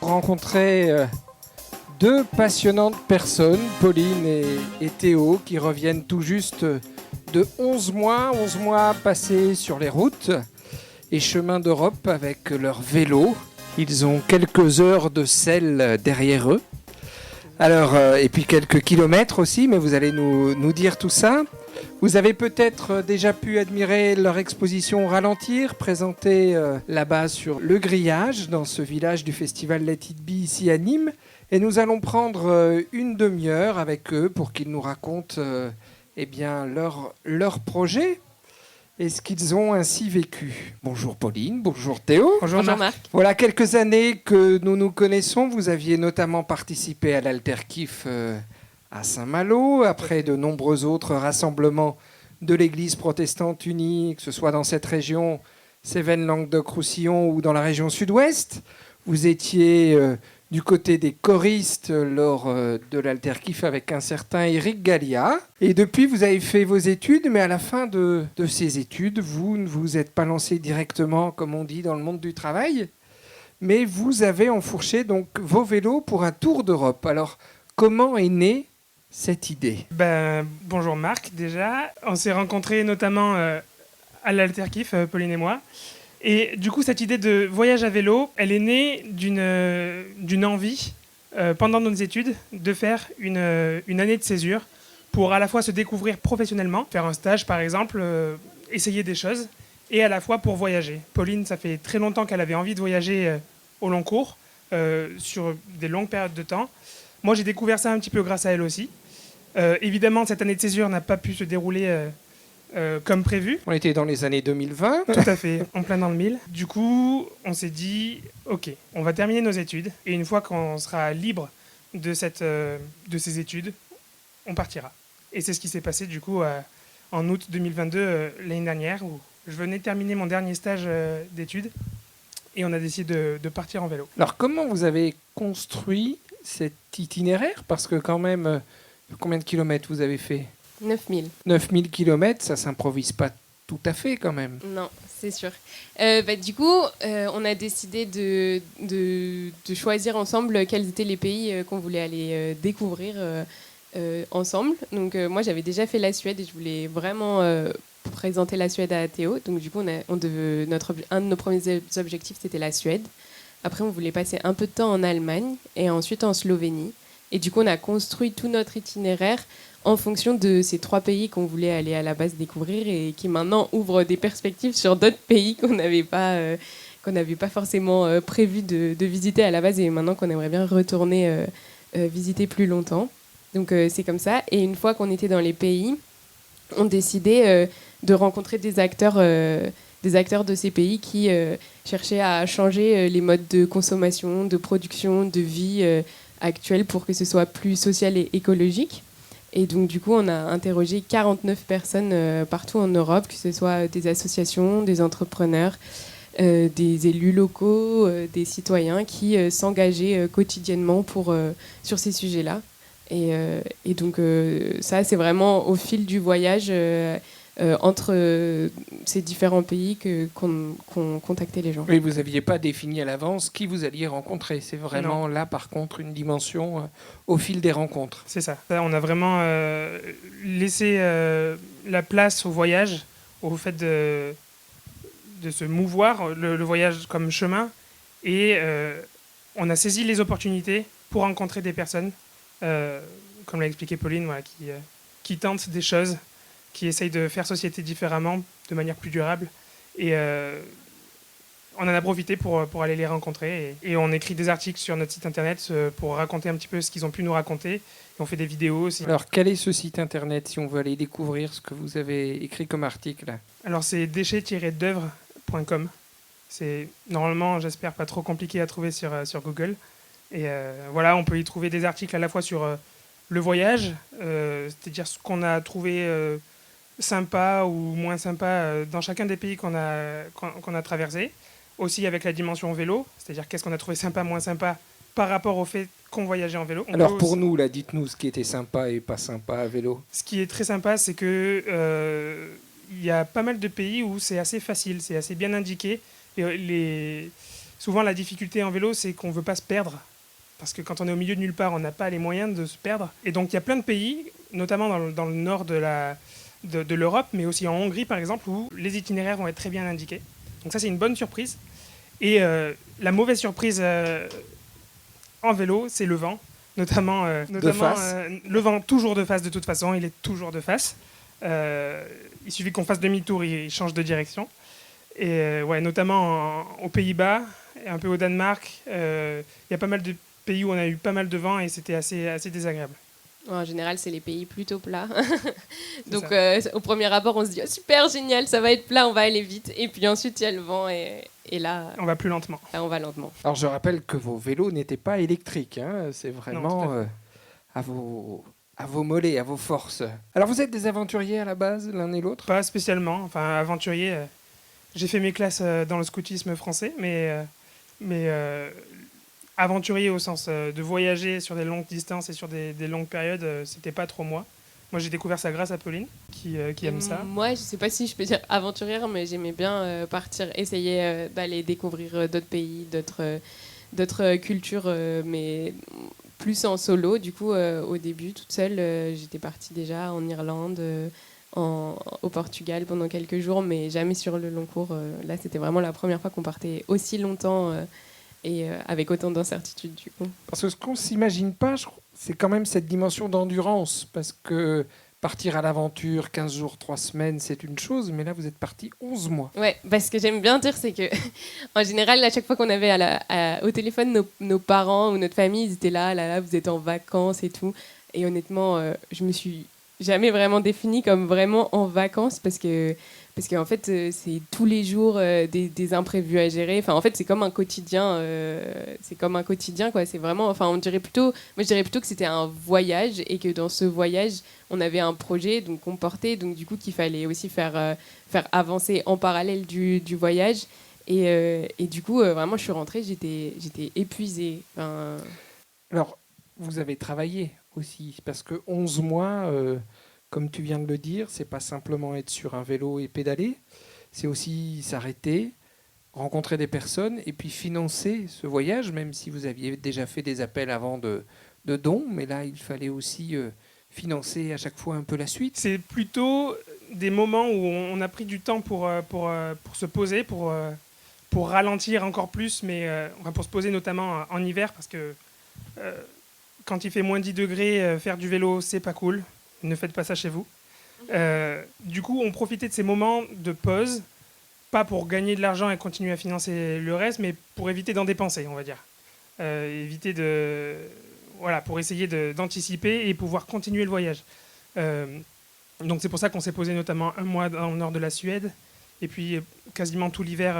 Rencontrer deux passionnantes personnes, Pauline et Théo, qui reviennent tout juste de 11 mois passés sur les routes et chemins d'Europe avec leur vélo. Ils ont quelques heures de selle derrière eux. Alors, et puis quelques kilomètres aussi, mais vous allez nous dire tout ça. Vous avez peut-être déjà pu admirer leur exposition Ralentir, présentée là-bas sur le grillage, dans ce village du festival Let It Be ici à Nîmes. Et nous allons prendre une demi-heure avec eux pour qu'ils nous racontent leur projet et ce qu'ils ont ainsi vécu. Bonjour Pauline, bonjour Théo. Bonjour Marc. Voilà quelques années que nous nous connaissons. Vous aviez notamment participé à l'Alterkiff à Saint-Malo, après de nombreux autres rassemblements de l'Église protestante unie, que ce soit dans cette région, Cévennes-Languedoc-Roussillon ou dans la région sud-ouest. Vous étiez du côté des choristes lors de l'Alterkiff avec un certain Éric Gallia. Et depuis, vous avez fait vos études, mais à la fin de ces études, vous ne vous êtes pas lancé directement, comme on dit, dans le monde du travail, mais vous avez enfourché donc vos vélos pour un tour d'Europe. Alors, comment est née cette idée? Bonjour Marc, déjà. On s'est rencontrés notamment à l'Alterkiff, Pauline et moi. Et du coup, cette idée de voyage à vélo, elle est née d'une envie, pendant nos études, de faire une année de césure pour à la fois se découvrir professionnellement, faire un stage par exemple, essayer des choses, et à la fois pour voyager. Pauline, ça fait très longtemps qu'elle avait envie de voyager au long cours, sur des longues périodes de temps. Moi, j'ai découvert ça un petit peu grâce à elle aussi. Évidemment, cette année de césure n'a pas pu se dérouler comme prévu. On était dans les années 2020. Tout à fait, en plein dans le mille. Du coup, on s'est dit, ok, on va terminer nos études, et une fois qu'on sera libre de ces études, on partira. Et c'est ce qui s'est passé du coup en août 2022, l'année dernière, où je venais de terminer mon dernier stage d'études, et on a décidé de partir en vélo. Alors, comment vous avez construit cet itinéraire? Parce que quand même, combien de kilomètres vous avez fait? 9000. 9000 kilomètres, ça s'improvise pas tout à fait quand même. Non, c'est sûr. Du coup, on a décidé de choisir ensemble quels étaient les pays qu'on voulait aller découvrir ensemble. Donc moi, j'avais déjà fait la Suède et je voulais vraiment présenter la Suède à Théo. Donc du coup, un de nos premiers objectifs, c'était la Suède. Après, on voulait passer un peu de temps en Allemagne et ensuite en Slovénie. Et du coup, on a construit tout notre itinéraire en fonction de ces 3 pays qu'on voulait aller à la base découvrir et qui maintenant ouvrent des perspectives sur d'autres pays qu'on n'avait pas forcément prévu de visiter à la base et maintenant qu'on aimerait bien retourner visiter plus longtemps. Donc c'est comme ça. Et une fois qu'on était dans les pays, on décidait de rencontrer des acteurs de ces pays qui cherchaient à changer les modes de consommation, de production, de vie actuels pour que ce soit plus social et écologique. Et donc, du coup, on a interrogé 49 personnes partout en Europe, que ce soit des associations, des entrepreneurs, des élus locaux, des citoyens qui s'engageaient quotidiennement sur ces sujets-là. Et donc, ça, c'est vraiment au fil du voyage entre ces différents pays qu'on contactait les gens. Et vous n'aviez pas défini à l'avance qui vous alliez rencontrer. C'est vraiment là, par contre, une dimension au fil des rencontres. C'est ça. On a vraiment laissé la place au voyage, au fait de se mouvoir, le voyage comme chemin. Et on a saisi les opportunités pour rencontrer des personnes, comme l'a expliqué Pauline, voilà, qui tentent des choses, qui essayent de faire société différemment, de manière plus durable. Et on en a profité pour aller les rencontrer. Et on écrit des articles sur notre site internet pour raconter un petit peu ce qu'ils ont pu nous raconter. Et on fait des vidéos aussi. Alors, quel est ce site internet si on veut aller découvrir ce que vous avez écrit comme article? Alors, c'est déchets-d'œuvre.com. C'est normalement, j'espère, pas trop compliqué à trouver sur Google. Et voilà, on peut y trouver des articles à la fois sur le voyage, c'est-à-dire ce qu'on a trouvé sympa ou moins sympa dans chacun des pays qu'on a traversés. Aussi avec la dimension vélo, c'est-à-dire qu'est-ce qu'on a trouvé sympa, moins sympa par rapport au fait qu'on voyageait en vélo. Alors pour nous, là, dites-nous ce qui était sympa et pas sympa à vélo. Ce qui est très sympa, c'est que y a pas mal de pays où c'est assez facile, c'est assez bien indiqué. souvent la difficulté en vélo, c'est qu'on ne veut pas se perdre. Parce que quand on est au milieu de nulle part, on n'a pas les moyens de se perdre. Et donc il y a plein de pays, notamment dans le nord de l'Europe, mais aussi en Hongrie par exemple, où les itinéraires vont être très bien indiqués. Donc ça c'est une bonne surprise. Et la mauvaise surprise en vélo, c'est le vent. Notamment face. Le vent toujours de face de toute façon, il est toujours de face. Il suffit qu'on fasse demi-tour, il change de direction. Et notamment aux Pays-Bas, et un peu au Danemark, il y a pas mal de pays où on a eu pas mal de vent et c'était assez désagréable. En général, c'est les pays plutôt plats. Donc, ça. au premier abord, on se dit oh, super, génial, ça va être plat, on va aller vite. Et puis ensuite, il y a le vent et là, On va plus lentement. on va lentement. Alors je rappelle que vos vélos n'étaient pas électriques, hein. C'est Non, vraiment tout à à vos mollets, à vos forces. Alors vous êtes des aventuriers à la base, l'un et l'autre? Pas spécialement, enfin aventurier. J'ai fait mes classes dans le scoutisme français, mais aventurier au sens de voyager sur des longues distances et sur des longues périodes, c'était pas trop moi. Moi, j'ai découvert ça grâce à Pauline, qui aime ça. Moi, je sais pas si je peux dire aventurière, mais j'aimais bien partir, essayer d'aller découvrir d'autres pays, d'autres cultures, mais plus en solo. Du coup, au début, toute seule, j'étais partie déjà en Irlande, au Portugal pendant quelques jours, mais jamais sur le long cours. Là, c'était vraiment la première fois qu'on partait aussi longtemps et avec autant d'incertitudes, du coup. Parce que ce qu'on ne s'imagine pas, c'est quand même cette dimension d'endurance. Parce que partir à l'aventure 15 jours, 3 semaines, c'est une chose, mais là, vous êtes parti 11 mois. Ouais, ce que j'aime bien dire, c'est que en général, à chaque fois qu'on avait au téléphone nos parents ou notre famille, ils étaient là, vous êtes en vacances et tout. Et honnêtement, je me suis jamais vraiment définie comme vraiment en vacances parce qu'en fait, c'est tous les jours des imprévus à gérer. Enfin, en fait, c'est comme un quotidien. Quoi. C'est vraiment. Enfin, moi, je dirais plutôt que c'était un voyage et que dans ce voyage, on avait un projet donc qu'on portait, donc du coup qu'il fallait aussi faire avancer en parallèle du voyage. Et du coup, vraiment, je suis rentrée, j'étais épuisée. Enfin, Alors, vous avez travaillé aussi, parce que 11 mois, comme tu viens de le dire, c'est pas simplement être sur un vélo et pédaler, c'est aussi s'arrêter, rencontrer des personnes et puis financer ce voyage, même si vous aviez déjà fait des appels avant de dons, mais là, il fallait aussi financer à chaque fois un peu la suite. C'est plutôt des moments où on a pris du temps pour se poser, pour ralentir encore plus, mais pour se poser notamment en hiver, parce que quand il fait moins 10 degrés, faire du vélo, c'est pas cool. Ne faites pas ça chez vous. Du coup, on profitait de ces moments de pause, pas pour gagner de l'argent et continuer à financer le reste, mais pour éviter d'en dépenser, on va dire. Pour essayer d'anticiper et pouvoir continuer le voyage. Donc c'est pour ça qu'on s'est posé notamment un mois dans le nord de la Suède, et puis quasiment tout l'hiver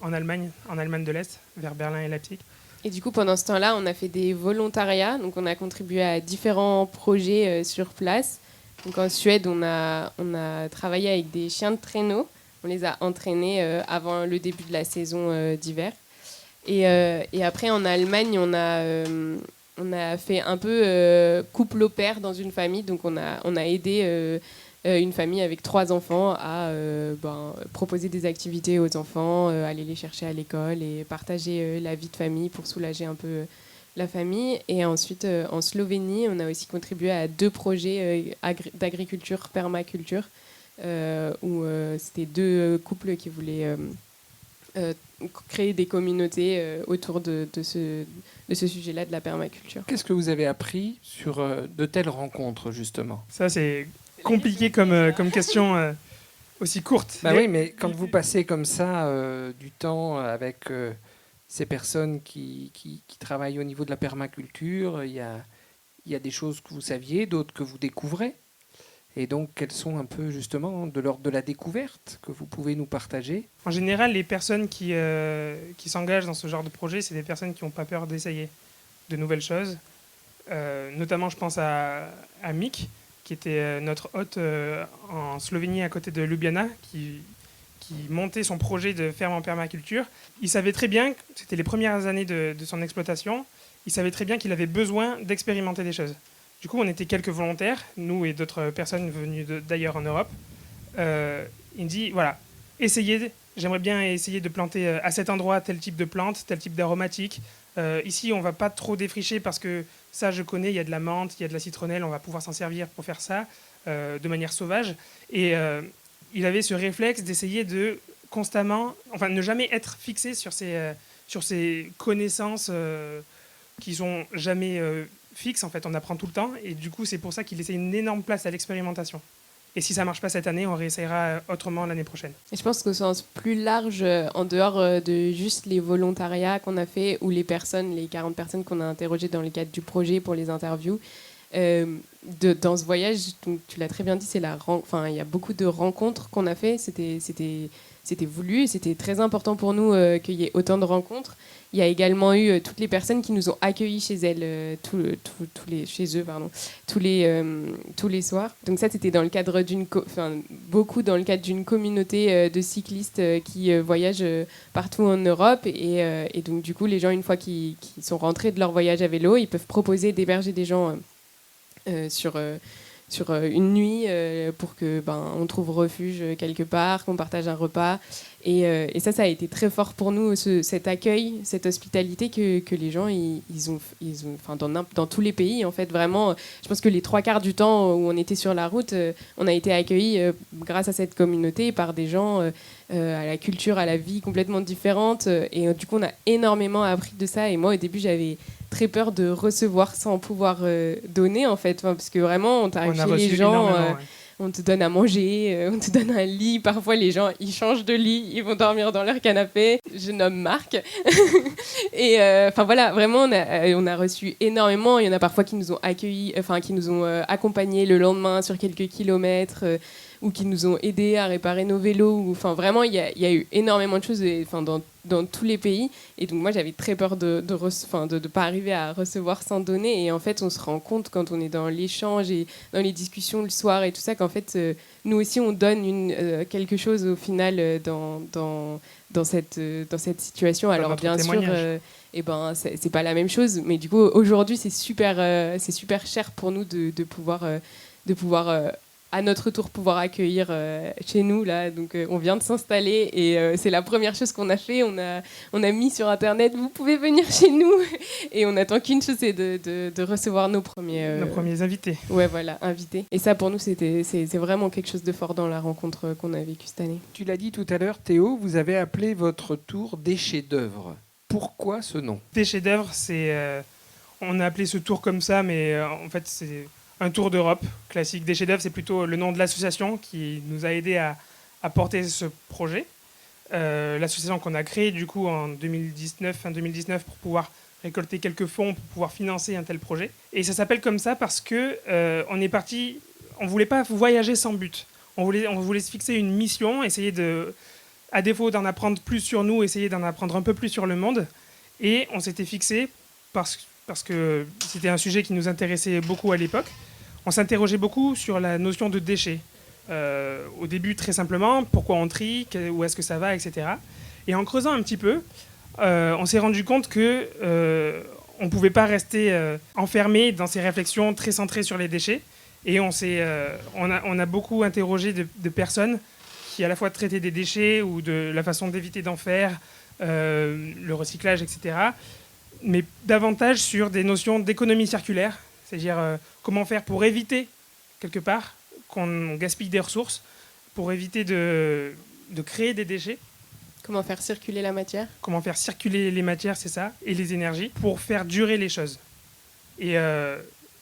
en Allemagne de l'Est, vers Berlin et Leipzig. Et du coup, pendant ce temps-là, on a fait des volontariats. Donc, on a contribué à différents projets sur place. Donc, en Suède, on a travaillé avec des chiens de traîneau. On les a entraînés avant le début de la saison d'hiver. Et après, en Allemagne, on a fait un peu couple au pair dans une famille. Donc, on a aidé une famille avec 3 enfants à proposer des activités aux enfants, aller les chercher à l'école et partager la vie de famille pour soulager un peu la famille. Et ensuite, en Slovénie, on a aussi contribué à 2 projets d'agriculture, permaculture, où c'était 2 couples qui voulaient créer des communautés autour de ce sujet-là, de la permaculture. Qu'est-ce que vous avez appris sur de telles rencontres, justement? Ça, c'est compliqué comme question aussi courte. Oui, mais quand vous passez comme ça du temps avec ces personnes qui travaillent au niveau de la permaculture, il y a des choses que vous saviez, d'autres que vous découvrez. Et donc, quelles sont un peu justement de l'ordre de la découverte que vous pouvez nous partager? En général, les personnes qui s'engagent dans ce genre de projet, c'est des personnes qui n'ont pas peur d'essayer de nouvelles choses. Notamment, je pense à Mick, qui était notre hôte en Slovénie à côté de Ljubljana, qui montait son projet de ferme en permaculture. Il savait très bien, c'était les premières années de son exploitation, il savait très bien qu'il avait besoin d'expérimenter des choses. Du coup, on était quelques volontaires, nous et d'autres personnes venues d'ailleurs en Europe. Il me dit, voilà, essayez j'aimerais bien essayer de planter à cet endroit tel type de plante, tel type d'aromatique. Ici, on ne va pas trop défricher parce que ça, je connais, il y a de la menthe, il y a de la citronnelle, on va pouvoir s'en servir pour faire ça de manière sauvage. Et il avait ce réflexe d'essayer de constamment, enfin, ne jamais être fixé sur ses connaissances qui sont jamais fixes. En fait, on apprend tout le temps. Et du coup, c'est pour ça qu'il laissait une énorme place à l'expérimentation. Et si ça ne marche pas cette année, on réessayera autrement l'année prochaine. Et je pense qu'au sens plus large, en dehors de juste les volontariats qu'on a fait ou les 40 personnes qu'on a interrogées dans le cadre du projet pour les interviews, dans ce voyage, donc, tu l'as très bien dit, il y a beaucoup de rencontres qu'on a fait. C'était voulu et c'était très important pour nous qu'il y ait autant de rencontres. Il y a également eu toutes les personnes qui nous ont accueillis chez elles, chez eux, pardon, tous les soirs. Donc ça, c'était dans le cadre beaucoup dans le cadre d'une communauté de cyclistes qui voyagent partout en Europe. Et donc du coup, les gens, une fois qu'ils sont rentrés de leur voyage à vélo, ils peuvent proposer d'héberger des gens sur une nuit pour que on trouve refuge quelque part, qu'on partage un repas. Et ça a été très fort pour nous, cet accueil, cette hospitalité que les gens ils ont dans tous les pays en fait. Vraiment, je pense que les 3/4 du temps où on était sur la route, on a été accueillis grâce à cette communauté par des gens à la culture, à la vie complètement différente. Et du coup, on a énormément appris de ça. Et moi, au début, j'avais très peur de recevoir sans pouvoir donner en fait, parce que vraiment on t'arrive chez les gens, on te donne à manger, on te donne un lit, parfois les gens ils changent de lit, ils vont dormir dans leur canapé, je nomme Marc. Et voilà, vraiment on a reçu énormément. Il y en a parfois qui nous ont accueillis, qui nous ont accompagnés le lendemain sur quelques kilomètres, ou qui nous ont aidés à réparer nos vélos. Enfin, vraiment, il y a eu énormément de choses dans tous les pays. Et donc, moi, j'avais très peur de ne pas arriver à recevoir sans donner. Et en fait, on se rend compte quand on est dans l'échange et dans les discussions le soir et tout ça, qu'en fait, nous aussi, on donne quelque chose au final dans cette situation. Alors, bien sûr... c'est pas la même chose. Mais du coup, aujourd'hui, c'est super cher pour nous de pouvoir à notre tour pouvoir accueillir chez nous là. Donc on vient de s'installer et c'est la première chose qu'on a fait. On a mis sur internet, vous pouvez venir chez nous, et on attend qu'une chose, c'est de recevoir nos premiers invités. Ouais, voilà, invités. Et ça pour nous c'est vraiment quelque chose de fort dans la rencontre qu'on a vécue cette année. Tu l'as dit tout à l'heure, Théo, vous avez appelé votre tour des chefs-d'œuvre. Pourquoi ce nom ? Des chefs-d'œuvre, on a appelé ce tour comme ça, mais en fait c'est un tour d'Europe classique. Des chefs-d'œuvre, c'est plutôt le nom de l'association qui nous a aidés à porter ce projet. L'association qu'on a créée du coup fin 2019, pour pouvoir récolter quelques fonds pour pouvoir financer un tel projet. Et ça s'appelle comme ça parce que on voulait pas voyager sans but. On voulait se fixer une mission, essayer à défaut d'en apprendre plus sur nous, essayer d'en apprendre un peu plus sur le monde. Et on s'était fixé parce que c'était un sujet qui nous intéressait beaucoup à l'époque. On s'interrogeait beaucoup sur la notion de déchets. Au début, très simplement, pourquoi on trie, où est-ce que ça va, etc. Et en creusant un petit peu, on s'est rendu compte qu'on ne pouvait pas rester enfermé dans ces réflexions très centrées sur les déchets. Et on a beaucoup interrogé de personnes qui à la fois traitaient des déchets ou de la façon d'éviter d'en faire, le recyclage, etc., mais davantage sur des notions d'économie circulaire, c'est-à-dire comment faire pour éviter, quelque part, qu'on gaspille des ressources, pour éviter de créer des déchets. Comment faire circuler la matière ? Comment faire circuler les matières, c'est ça, et les énergies, pour faire durer les choses. Et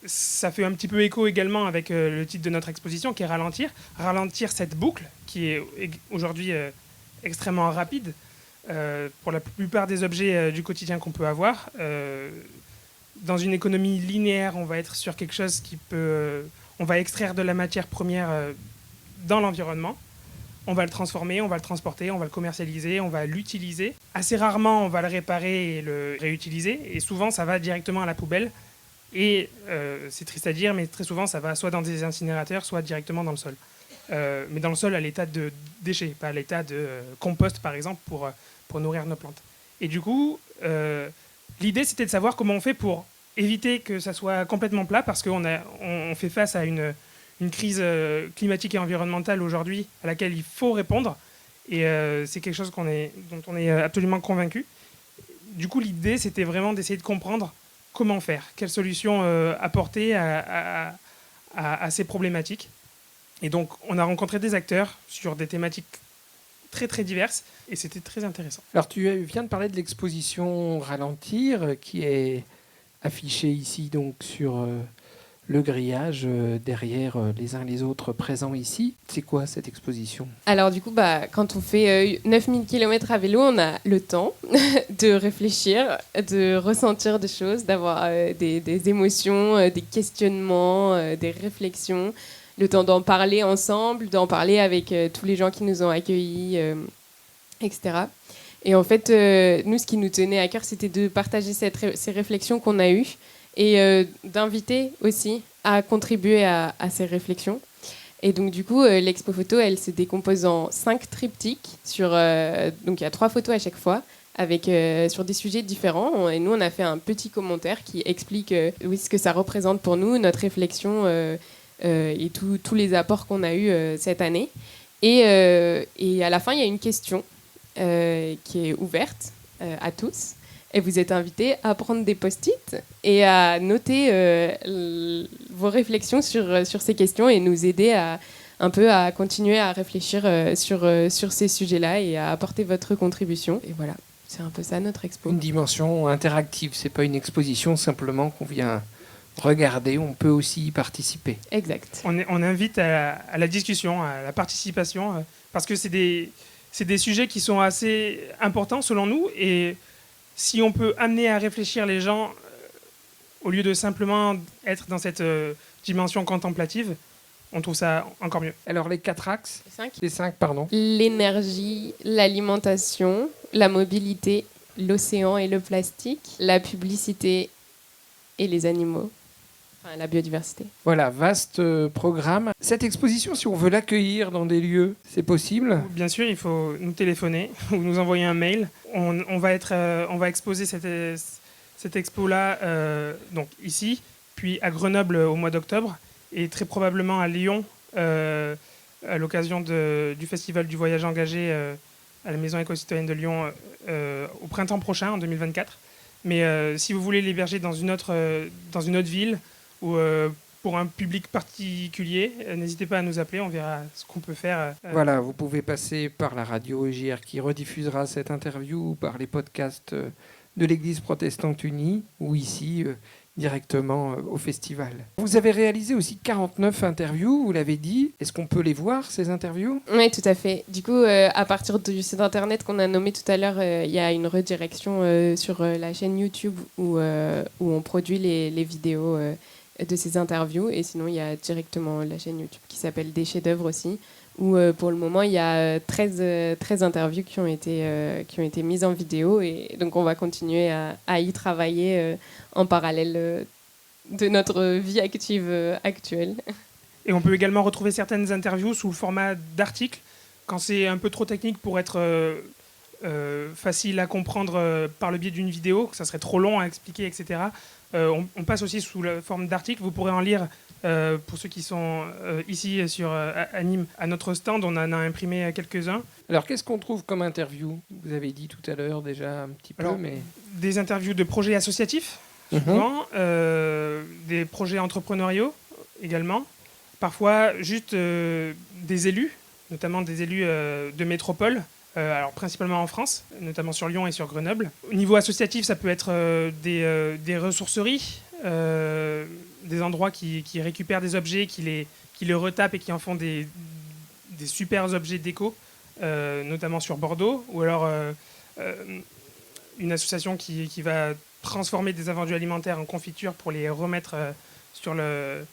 ça fait un petit peu écho également avec le titre de notre exposition, qui est Ralentir. Ralentir cette boucle, qui est aujourd'hui extrêmement rapide, pour la plupart des objets du quotidien qu'on peut avoir. Dans une économie linéaire, on va être sur quelque chose on va extraire de la matière première dans l'environnement, on va le transformer, on va le transporter, on va le commercialiser, on va l'utiliser. Assez rarement, on va le réparer et le réutiliser, et souvent, ça va directement à la poubelle. Et c'est triste à dire, mais très souvent, ça va soit dans des incinérateurs, soit directement dans le sol. Mais dans le sol à l'état de déchets, pas à l'état de compost, par exemple, pour nourrir nos plantes. Et du coup, l'idée, c'était de savoir comment on fait pour éviter que ça soit complètement plat, parce qu'on fait face à une crise climatique et environnementale aujourd'hui à laquelle il faut répondre. Et c'est quelque chose dont on est absolument convaincu. Du coup, l'idée, c'était vraiment d'essayer de comprendre comment faire, quelles solutions apporter à ces problématiques. Et donc, on a rencontré des acteurs sur des thématiques très très diverses et c'était très intéressant. Alors tu viens de parler de l'exposition Ralentir qui est affichée ici donc sur le grillage derrière les uns les autres présents ici. C'est quoi cette exposition? Alors du coup, quand on fait 9000 km à vélo, on a le temps de réfléchir, de ressentir des choses, d'avoir des émotions, des questionnements, des réflexions, le temps d'en parler ensemble, d'en parler avec tous les gens qui nous ont accueillis, etc. Et en fait, nous, ce qui nous tenait à cœur, c'était de partager ces réflexions qu'on a eues et d'inviter aussi à contribuer à ces réflexions. Et donc, du coup, l'expo photo, elle se décompose en 5 triptyques. Donc, il y a 3 photos à chaque fois, sur des sujets différents. Et nous, on a fait un petit commentaire qui explique ce que ça représente pour nous, notre réflexion et tous les apports qu'on a eus cette année. Et à la fin, il y a une question qui est ouverte à tous. Et vous êtes invités à prendre des post-it et à noter vos réflexions sur ces questions et nous aider un peu à continuer à réfléchir sur ces sujets-là et à apporter votre contribution. Et voilà, c'est un peu ça notre expo. Une dimension interactive, c'est pas une exposition simplement qu'on vient regarder, on peut aussi y participer. Exact. On invite à la discussion, à la participation, parce que c'est des sujets qui sont assez importants selon nous et si on peut amener à réfléchir les gens au lieu de simplement être dans cette dimension contemplative, on trouve ça encore mieux. Alors les 4 axes, 5. les 5, pardon. L'énergie, l'alimentation, la mobilité, l'océan et le plastique, la publicité et les animaux. Enfin, la biodiversité. Voilà, vaste programme. Cette exposition, si on veut l'accueillir dans des lieux, c'est possible? Bien sûr, il faut nous téléphoner ou nous envoyer un mail. On va exposer cette expo-là donc ici, puis à Grenoble au mois d'octobre, et très probablement à Lyon à l'occasion du Festival du voyage engagé à la Maison éco-citoyenne de Lyon au printemps prochain, en 2024. Mais si vous voulez l'héberger dans une autre ville, ou pour un public particulier, n'hésitez pas à nous appeler, on verra ce qu'on peut faire. Voilà, vous pouvez passer par la radio EJR qui rediffusera cette interview, ou par les podcasts de l'Église protestante unie, ou ici directement au festival. Vous avez réalisé aussi 49 interviews, vous l'avez dit. Est-ce qu'on peut les voir, ces interviews? Oui, tout à fait. Du coup, à partir du site internet qu'on a nommé tout à l'heure, il y a une redirection sur la chaîne YouTube où on produit les vidéos de ces interviews. Et sinon, il y a directement la chaîne YouTube qui s'appelle Des chefs-d'œuvre aussi, où pour le moment, il y a 13 interviews qui ont été mises en vidéo. Et donc, on va continuer à y travailler en parallèle de notre vie active actuelle. Et on peut également retrouver certaines interviews sous le format d'articles, quand c'est un peu trop technique pour être facile à comprendre par le biais d'une vidéo, que ça serait trop long à expliquer, etc. On passe aussi sous la forme d'articles. Vous pourrez en lire, pour ceux qui sont ici à Nîmes, à notre stand. On en a imprimé quelques-uns. Alors, qu'est-ce qu'on trouve comme interview? Vous avez dit tout à l'heure déjà un petit peu, mais... Des interviews de projets associatifs, souvent, des projets entrepreneuriaux également, parfois juste des élus, notamment des élus de métropole, alors principalement en France, notamment sur Lyon et sur Grenoble. Au niveau associatif, ça peut être des ressourceries, des endroits qui récupèrent des objets, qui les retapent et qui en font des super objets déco, notamment sur Bordeaux, ou alors une association qui va transformer des invendus alimentaires en confiture pour les remettre sur le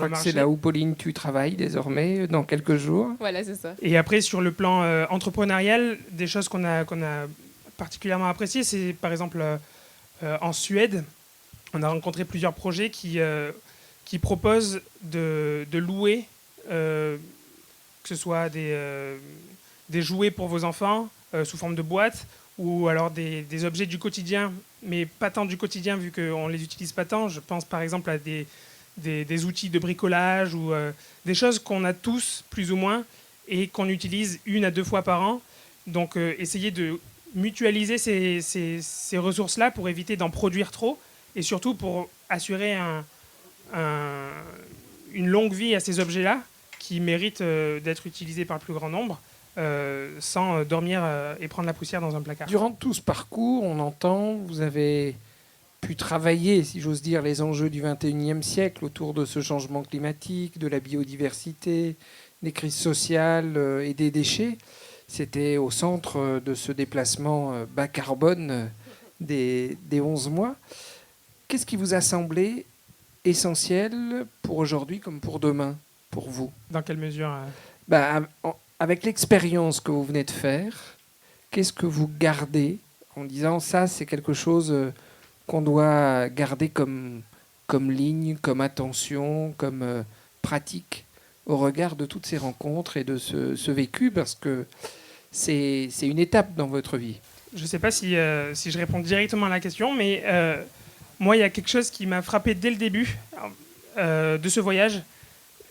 marché. C'est là où, Pauline, tu travailles désormais, dans quelques jours. Voilà, c'est ça. Et après, sur le plan entrepreneurial, des choses qu'on a particulièrement appréciées, c'est par exemple en Suède, on a rencontré plusieurs projets qui proposent de louer, que ce soit des jouets pour vos enfants sous forme de boîte, ou alors des objets du quotidien, mais pas tant du quotidien vu qu'on ne les utilise pas tant. Je pense par exemple à des outils de bricolage ou des choses qu'on a tous plus ou moins et qu'on utilise 1 à 2 fois par an, Donc essayer de mutualiser ces ressources-là pour éviter d'en produire trop et surtout pour assurer une longue vie à ces objets-là qui méritent d'être utilisés par le plus grand nombre sans dormir et prendre la poussière dans un placard. Durant tout ce parcours, on entend, vous avez pu travailler, si j'ose dire, les enjeux du XXIe siècle autour de ce changement climatique, de la biodiversité, des crises sociales et des déchets. C'était au centre de ce déplacement bas carbone des 11 mois. Qu'est-ce qui vous a semblé essentiel pour aujourd'hui comme pour demain, pour vous ? Dans quelle mesure Avec l'expérience que vous venez de faire, qu'est-ce que vous gardez en disant ça, c'est quelque chose qu'on doit garder comme ligne, comme attention, comme pratique au regard de toutes ces rencontres et de ce vécu, parce que c'est une étape dans votre vie. Je ne sais pas si je réponds directement à la question, mais moi, il y a quelque chose qui m'a frappé dès le début de ce voyage,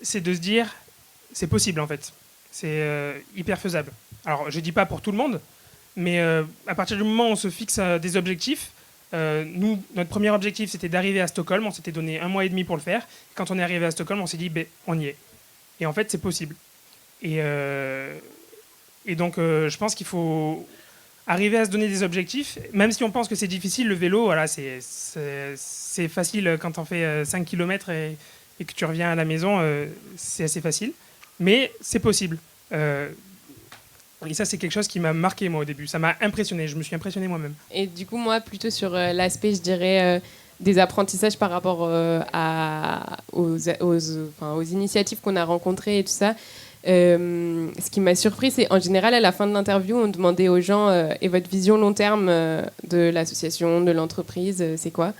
c'est de se dire, c'est possible en fait. C'est hyper faisable. Alors, je ne dis pas pour tout le monde, mais à partir du moment où on se fixe des objectifs, nous, notre premier objectif, c'était d'arriver à Stockholm. On s'était donné 1 mois et demi pour le faire. Quand on est arrivé à Stockholm, on s'est dit, on y est. Et en fait, c'est possible. Et donc, je pense qu'il faut arriver à se donner des objectifs. Même si on pense que c'est difficile, le vélo, voilà, c'est facile quand on fait 5 km et que tu reviens à la maison, c'est assez facile. Mais c'est possible. Et ça, c'est quelque chose qui m'a marqué, moi, au début. Ça m'a impressionné. Je me suis impressionné moi-même. Et du coup, moi, plutôt sur l'aspect, je dirais, des apprentissages par rapport aux initiatives qu'on a rencontrées et tout ça. Ce qui m'a surpris, c'est en général, à la fin de l'interview, on demandait aux gens et votre vision long terme de l'association, de l'entreprise, c'est quoi ?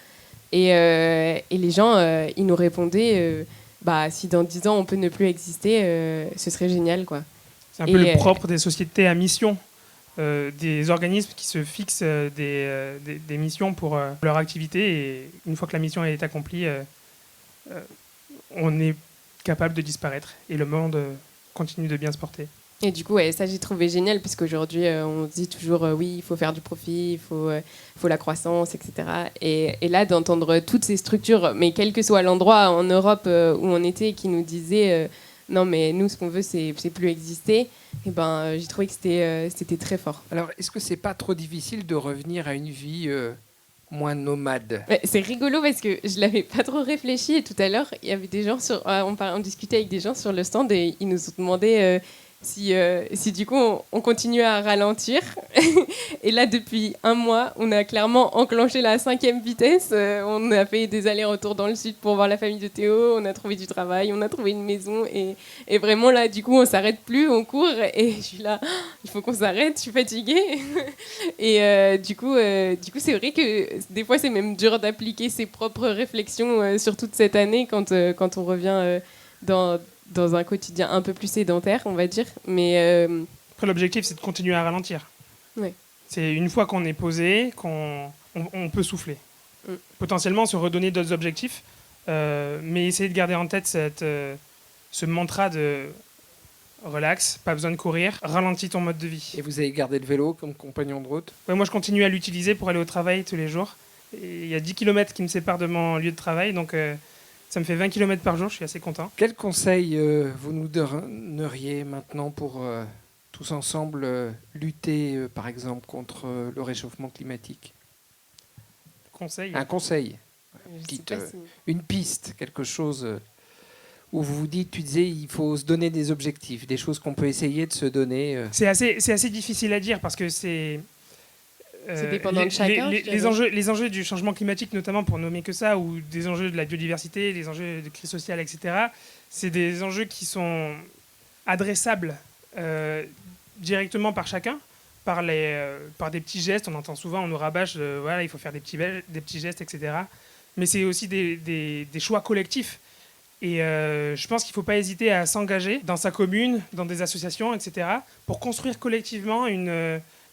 Et les gens, ils nous répondaient si dans 10 ans, on peut ne plus exister, ce serait génial, quoi. C'est un peu le propre des sociétés à mission, des organismes qui se fixent des missions pour leur activité. Et une fois que la mission est accomplie, on est capable de disparaître. Et le monde continue de bien se porter. Et du coup, ça, j'ai trouvé génial, parce qu'aujourd'hui, on se dit toujours, oui, il faut faire du profit, il faut la croissance, etc. Et là, d'entendre toutes ces structures, mais quel que soit l'endroit en Europe où on était, qui nous disaient... non, mais nous, ce qu'on veut, c'est plus exister. Et j'ai trouvé que c'était très fort. Alors, est-ce que c'est pas trop difficile de revenir à une vie moins nomade ? C'est rigolo parce que je l'avais pas trop réfléchi. Et tout à l'heure, il y avait des gens on discutait avec des gens sur le stand et ils nous ont demandé si du coup on continuait à ralentir. Et là, depuis 1 mois, on a clairement enclenché la 5e vitesse. On a fait des allers-retours dans le sud pour voir la famille de Théo. On a trouvé du travail, on a trouvé une maison. Et vraiment là, du coup, on s'arrête plus, on court. Et je suis là, il faut qu'on s'arrête, je suis fatiguée. Et du coup, c'est vrai que des fois, c'est même dur d'appliquer ses propres réflexions sur toute cette année quand on revient dans un quotidien un peu plus sédentaire, on va dire. Mais après, l'objectif, c'est de continuer à ralentir. Ouais. C'est une fois qu'on est posé, qu'on peut souffler. Potentiellement se redonner d'autres objectifs, mais essayer de garder en tête ce mantra de relax, pas besoin de courir, ralentis ton mode de vie. Et vous avez gardé le vélo comme compagnon de route ? Ouais, moi, je continue à l'utiliser pour aller au travail tous les jours. Et il y a 10 km qui me séparent de mon lieu de travail, donc ça me fait 20 km par jour, je suis assez content. Quel conseil vous nous donneriez maintenant pour tous ensemble lutter, par exemple, contre le réchauffement climatique ? Conseil. Un conseil, une piste, quelque chose où vous vous dites, tu disais, il faut se donner des objectifs, des choses qu'on peut essayer de se donner. C'est assez difficile à dire parce que c'est dépendant de chacun. Les enjeux du changement climatique, notamment pour nommer que ça, ou des enjeux de la biodiversité, des enjeux de crise sociale, etc., c'est des enjeux qui sont adressables directement par chacun, par des petits gestes. On entend souvent, on nous rabâche, voilà, il faut faire des petits gestes, etc. Mais c'est aussi des choix collectifs. Et je pense qu'il ne faut pas hésiter à s'engager dans sa commune, dans des associations, etc., pour construire collectivement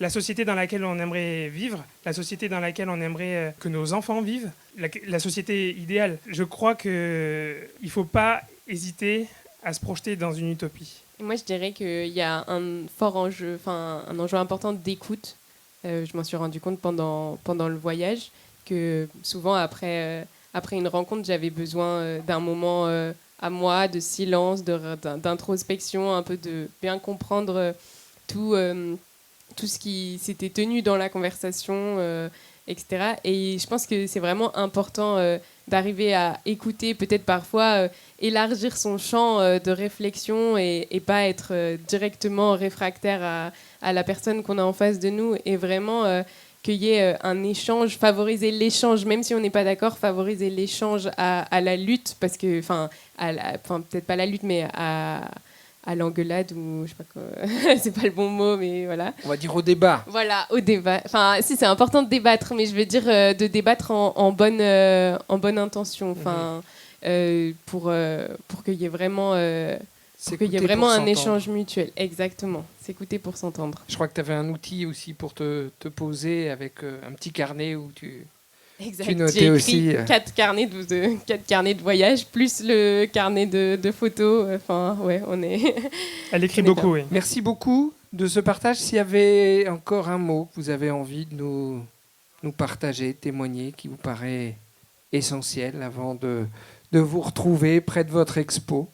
la société dans laquelle on aimerait vivre, la société dans laquelle on aimerait que nos enfants vivent, la société idéale. Je crois qu'il ne faut pas hésiter à se projeter dans une utopie. Et moi, je dirais qu'il y a un fort enjeu, enfin un enjeu important d'écoute. Je m'en suis rendu compte pendant le voyage que souvent après une rencontre, j'avais besoin d'un moment à moi, de silence, d'introspection, un peu de bien comprendre tout ce qui s'était tenu dans la conversation, etc. Et je pense que c'est vraiment important d'arriver à écouter, peut-être parfois élargir son champ de réflexion et pas être directement réfractaire à la personne qu'on a en face de nous, et vraiment qu'il y ait un échange, favoriser l'échange, même si on n'est pas d'accord, favoriser l'échange à la lutte, parce que, enfin, peut-être pas la lutte, mais à l'engueulade, ou je sais pas quoi, c'est pas le bon mot, mais voilà. On va dire au débat. Voilà, au débat. Enfin, si, c'est important de débattre, mais je veux dire de débattre en bonne intention, enfin, pour qu'il y ait vraiment... pour qu'il y ait vraiment un échange mutuel. Exactement. S'écouter pour s'entendre. Je crois que tu avais un outil aussi pour te poser avec un petit carnet où tu notais J'ai aussi. écrit 4 carnets de voyage, plus le carnet de photos. Enfin, ouais, on est... Elle écrit beaucoup, oui. Merci beaucoup de ce partage. S'il y avait encore un mot que vous avez envie de nous partager, témoigner, qui vous paraît essentiel avant de vous retrouver près de votre expo.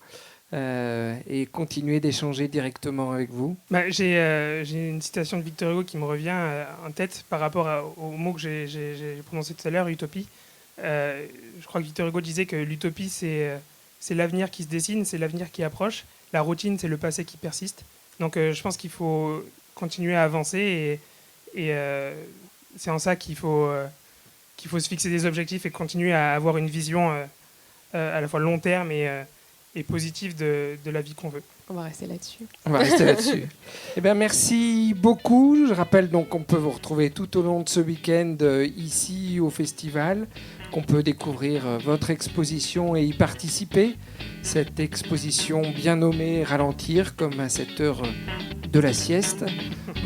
Et continuer d'échanger directement avec vous. J'ai une citation de Victor Hugo qui me revient en tête par rapport au mot que j'ai prononcé tout à l'heure, utopie. Je crois que Victor Hugo disait que l'utopie, c'est l'avenir qui se dessine, c'est l'avenir qui approche. La routine, c'est le passé qui persiste. Donc je pense qu'il faut continuer à avancer et c'est en ça qu'il faut se fixer des objectifs et continuer à avoir une vision à la fois long terme et positive de la vie qu'on veut. On va rester là-dessus. On va rester là-dessus. Eh bien, merci beaucoup. Je rappelle donc qu'on peut vous retrouver tout au long de ce week-end ici au festival, qu'on peut découvrir votre exposition et y participer. Cette exposition bien nommée Ralentir, comme à cette heure de la sieste.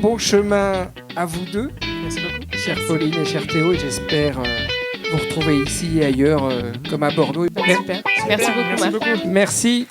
Bon chemin à vous deux. Merci beaucoup. Chère Pauline et cher Théo, et j'espère vous retrouver ici et ailleurs, comme à Bordeaux. Super. Merci beaucoup. Merci.